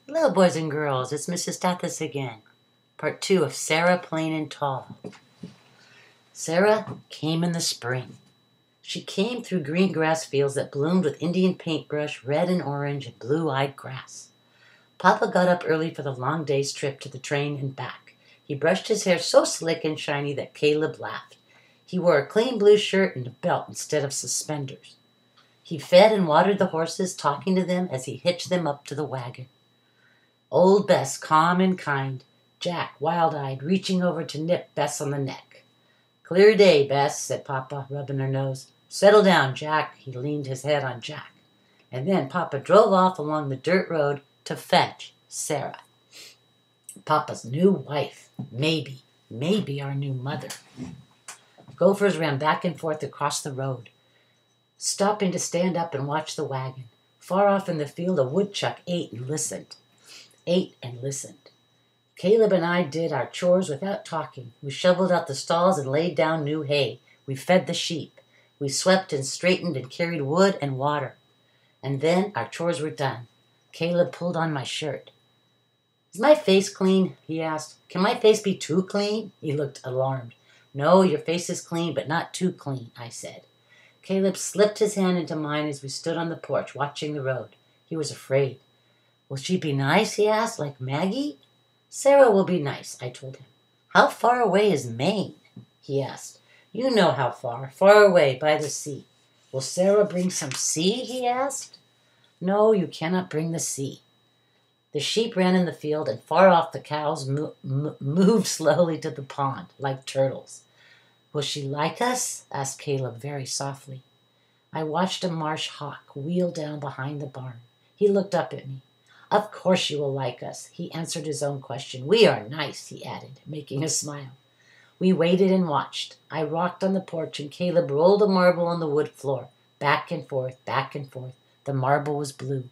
Hello, boys and girls. It's Mrs. Stathis again. Part 2 of Sarah Plain and Tall. Sarah came in the spring. She came through green grass fields that bloomed with Indian paintbrush, red and orange, and blue-eyed grass. Papa got up early for the long day's trip to the train and back. He brushed his hair so slick and shiny that Caleb laughed. He wore a clean blue shirt and a belt instead of suspenders. He fed and watered the horses, talking to them as he hitched them up to the wagon. Old Bess, calm and kind, Jack, wild-eyed, reaching over to nip Bess on the neck. "Clear day, Bess," said Papa, rubbing her nose. "Settle down, Jack." He leaned his head on Jack. And then Papa drove off along the dirt road to fetch Sarah. Papa's new wife, maybe our new mother. Gophers ran back and forth across the road, stopping to stand up and watch the wagon. Far off in the field, a woodchuck ate and listened. Caleb and I did our chores without talking. We shoveled out the stalls and laid down new hay. We fed the sheep. We swept and straightened and carried wood and water. And then our chores were done. Caleb pulled on my shirt. "Is my face clean?" he asked. "Can my face be too clean?" He looked alarmed. "No, your face is clean, but not too clean," I said. Caleb slipped his hand into mine as we stood on the porch watching the road. He was afraid. "Will she be nice?" he asked, "like Maggie?" "Sarah will be nice," I told him. "How far away is Maine?" he asked. "You know how far. Far away, by the sea." "Will Sarah bring some sea?" he asked. "No, you cannot bring the sea." The sheep ran in the field, and far off the cows moved slowly to the pond, like turtles. "Will she like us?" asked Caleb very softly. I watched a marsh hawk wheel down behind the barn. He looked up at me. "Of course she will like us." He answered his own question. "We are nice," he added, making a smile. We waited and watched. I rocked on the porch, and Caleb rolled a marble on the wood floor, back and forth, back and forth. The marble was blue.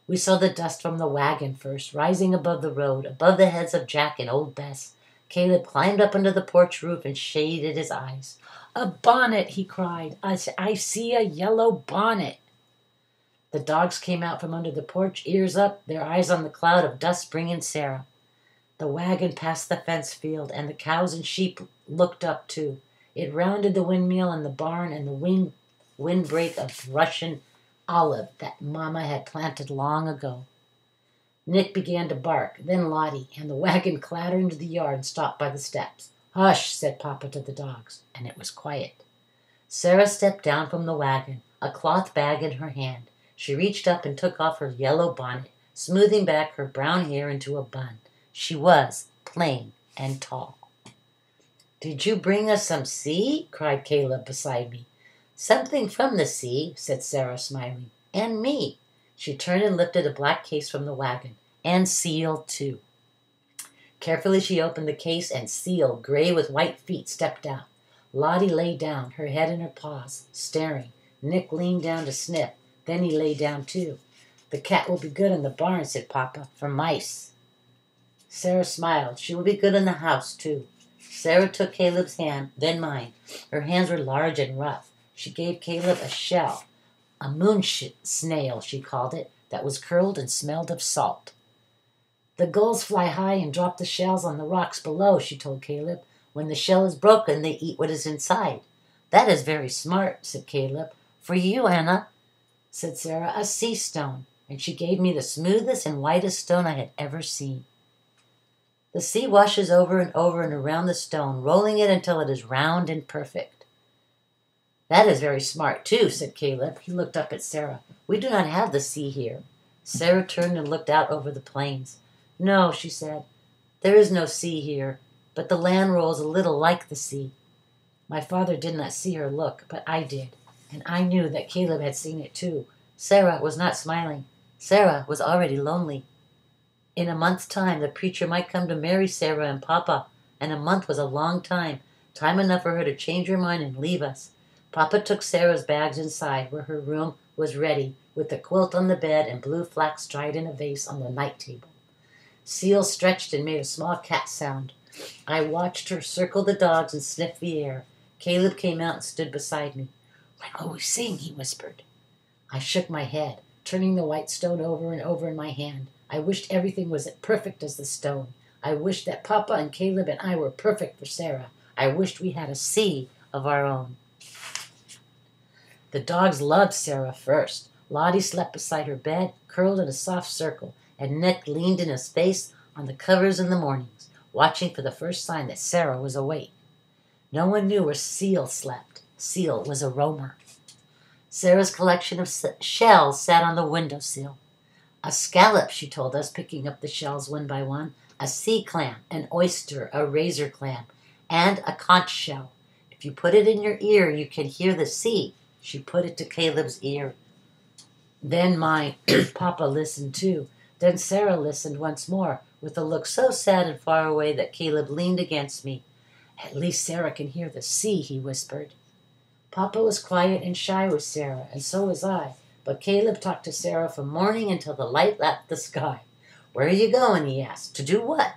We saw the dust from the wagon first, rising above the road, above the heads of Jack and old Bess. Caleb climbed up under the porch roof and shaded his eyes. "A bonnet!" he cried. I see a yellow bonnet." The dogs came out from under the porch, ears up, their eyes on the cloud of dust bringing Sarah. The wagon passed the fence field, and the cows and sheep looked up too. It rounded the windmill and the barn and the windbreak of Russian olive that Mama had planted long ago. Nick began to bark, then Lottie, and the wagon clattered into the yard and stopped by the steps. "Hush," said Papa to the dogs, and it was quiet. Sarah stepped down from the wagon, a cloth bag in her hand. She reached up and took off her yellow bonnet, smoothing back her brown hair into a bun. She was plain and tall. "Did you bring us some sea?" cried Caleb beside me. "Something from the sea," said Sarah, smiling. "And me." She turned and lifted a black case from the wagon. "And Seal, too." Carefully she opened the case, and Seal, gray with white feet, stepped out. Lottie lay down, her head in her paws, staring. Nick leaned down to sniff. Then he lay down, too. "The cat will be good in the barn," said Papa, "for mice." Sarah smiled. "She will be good in the house, too." Sarah took Caleb's hand, then mine. Her hands were large and rough. She gave Caleb a shell, a moon snail, she called it, that was curled and smelled of salt. "The gulls fly high and drop the shells on the rocks below," she told Caleb. "When the shell is broken, they eat what is inside." "That is very smart," said Caleb. "For you, Anna," said Sarah, "a sea stone." And she gave me the smoothest and whitest stone I had ever seen. The sea washes over and around the stone, rolling it until it is round and perfect. "That is very smart, too," said Caleb. He looked up at Sarah. "We do not have the sea here." Sarah turned and looked out over the plains. "No," she said, "there is no sea here, but the land rolls a little like the sea." My father did not see her look, but I did, and I knew that Caleb had seen it too. Sarah was not smiling. Sarah was already lonely. In a month's time, the preacher might come to marry Sarah and Papa, and a month was a long time, time enough for her to change her mind and leave us. Papa took Sarah's bags inside, where her room was ready, with the quilt on the bed and blue flax dried in a vase on the night table. Seal stretched and made a small cat sound. I watched her circle the dogs and sniff the air. Caleb came out and stood beside me. "When will we sing?" he whispered. I shook my head. turning the white stone over and over in my hand. I wished everything was as perfect as the stone. I wished that Papa and Caleb and I were perfect for Sarah. I wished we had a sea of our own. The dogs loved Sarah first. Lottie slept beside her bed, curled in a soft circle, and Nick leaned in his face on the covers in the mornings, watching for the first sign that Sarah was awake. No one knew where Seal slept. Seal was a roamer. Sarah's collection of shells sat on the windowsill. A scallop, she told us, picking up the shells one by one, a sea clam, an oyster, a razor clam, and a conch shell. If you put it in your ear, you can hear the sea. She put it to Caleb's ear. Then my Papa listened too. Then Sarah listened once more, with a look so sad and far away that Caleb leaned against me. At least Sarah can hear the sea, he whispered. Papa was quiet and shy with Sarah, and so was I, but Caleb talked to Sarah from morning until the light left the sky. Where are you going, he asked. To do what?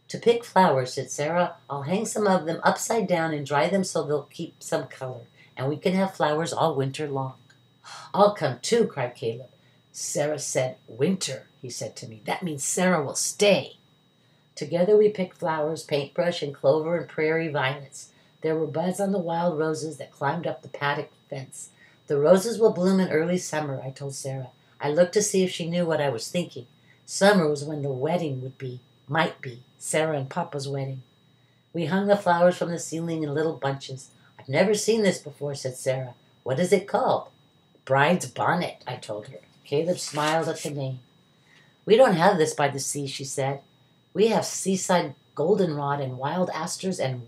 To pick flowers, said Sarah. I'll hang some of them upside down and dry them so they'll keep some color, and we can have flowers all winter long. I'll come too, cried Caleb. Sarah said, winter, he said to me. That means Sarah will stay. Together we picked flowers, paintbrush and clover and prairie violets. There were buds on the wild roses that climbed up the paddock fence. The roses will bloom in early summer, I told Sarah. I looked to see if she knew what I was thinking. Summer was when the wedding might be, Sarah and Papa's wedding. We hung the flowers from the ceiling in little bunches. I've never seen this before, said Sarah. What is it called? Bride's bonnet, I told her. Caleb smiled at the name. We don't have this by the sea, she said. We have seaside goldenrod and wild asters and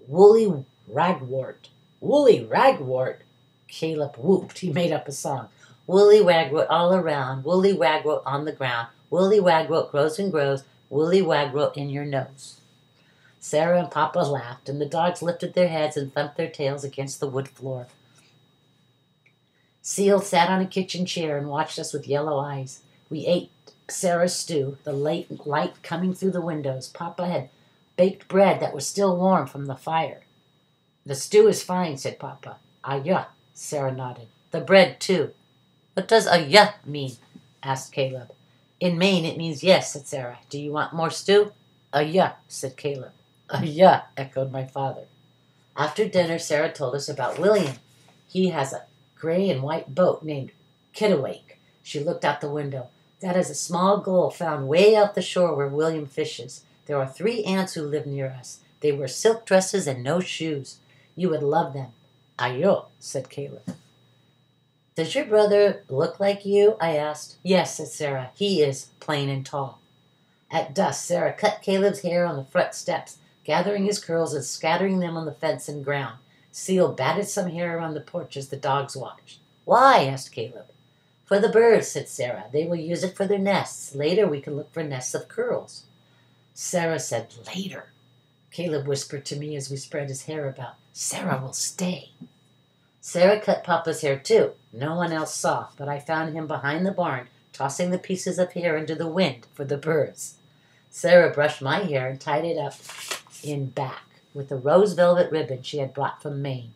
woolly ragwort. Woolly ragwort! Caleb whooped. He made up a song. Woolly ragwort all around, woolly ragwort on the ground, woolly ragwort grows and grows, woolly ragwort in your nose. Sarah and Papa laughed, and the dogs lifted their heads and thumped their tails against the wood floor. Seal sat on a kitchen chair and watched us with yellow eyes. We ate Sarah's stew, the late light coming through the windows. Papa had baked bread that was still warm from the fire. The stew is fine, said Papa. Ayah, Sarah nodded. The bread, too. What does ayah mean? Asked Caleb. In Maine, it means yes, said Sarah. Do you want more stew? Ayah, said Caleb. Ayah, echoed my father. After dinner, Sarah told us about William. He has a gray and white boat named Kittiwake. She looked out the window. That is a small gull found way out the shore where William fishes. There are 3 aunts who live near us. They wear silk dresses and no shoes. You would love them. Ayo, said Caleb. Does your brother look like you? I asked. Yes, said Sarah. He is plain and tall. At dusk, Sarah cut Caleb's hair on the front steps, gathering his curls and scattering them on the fence and ground. Seal batted some hair around the porch as the dogs watched. Why? Asked Caleb. For the birds, said Sarah. They will use it for their nests. Later we can look for nests of curls. Sarah said, later. Caleb whispered to me as we spread his hair about. Sarah will stay. Sarah cut Papa's hair too. No one else saw, but I found him behind the barn, tossing the pieces of hair into the wind for the birds. Sarah brushed my hair and tied it up in back with a rose velvet ribbon she had brought from Maine.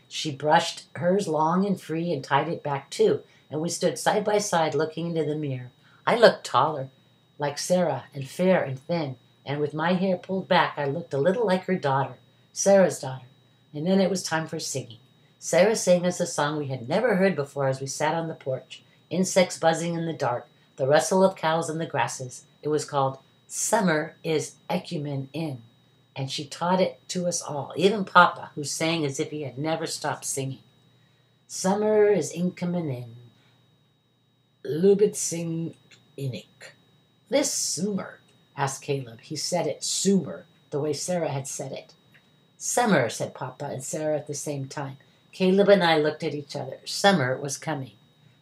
She brushed hers long and free and tied it back too, and we stood side by side looking into the mirror. I looked taller, like Sarah, and fair and thin, and with my hair pulled back I looked a little like her daughter, Sarah's daughter. And then it was time for singing. Sarah sang us a song we had never heard before as we sat on the porch, insects buzzing in the dark, the rustle of cows in the grasses. It was called Summer is Ecumen In, and she taught it to us all, even Papa, who sang as if he had never stopped singing. Summer is Incumen In, Lubit sing Inik. This Sumer, asked Caleb. He said it Sumer, the way Sarah had said it. Summer, said Papa and Sarah at the same time. Caleb and I looked at each other. Summer was coming.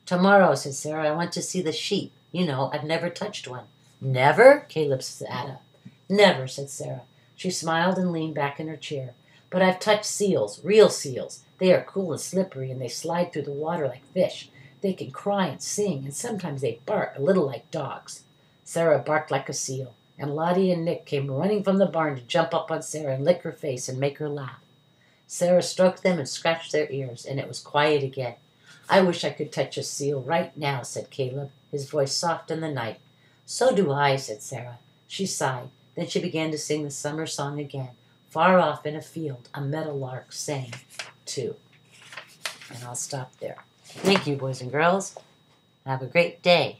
Tomorrow, said Sarah, I want to see the sheep. You know, I've never touched one. Never? Caleb sat up. Never, said Sarah. She smiled and leaned back in her chair. But I've touched seals, real seals. They are cool and slippery, and they slide through the water like fish. They can cry and sing, and sometimes they bark, a little like dogs. Sarah barked like a seal, and Lottie and Nick came running from the barn to jump up on Sarah and lick her face and make her laugh. Sarah stroked them and scratched their ears, and it was quiet again. I wish I could touch a seal right now, said Caleb, his voice soft in the night. So do I, said Sarah. She sighed. Then she began to sing the summer song again. Far off in a field, a meadowlark sang, too. And I'll stop there. Thank you, boys and girls. Have a great day.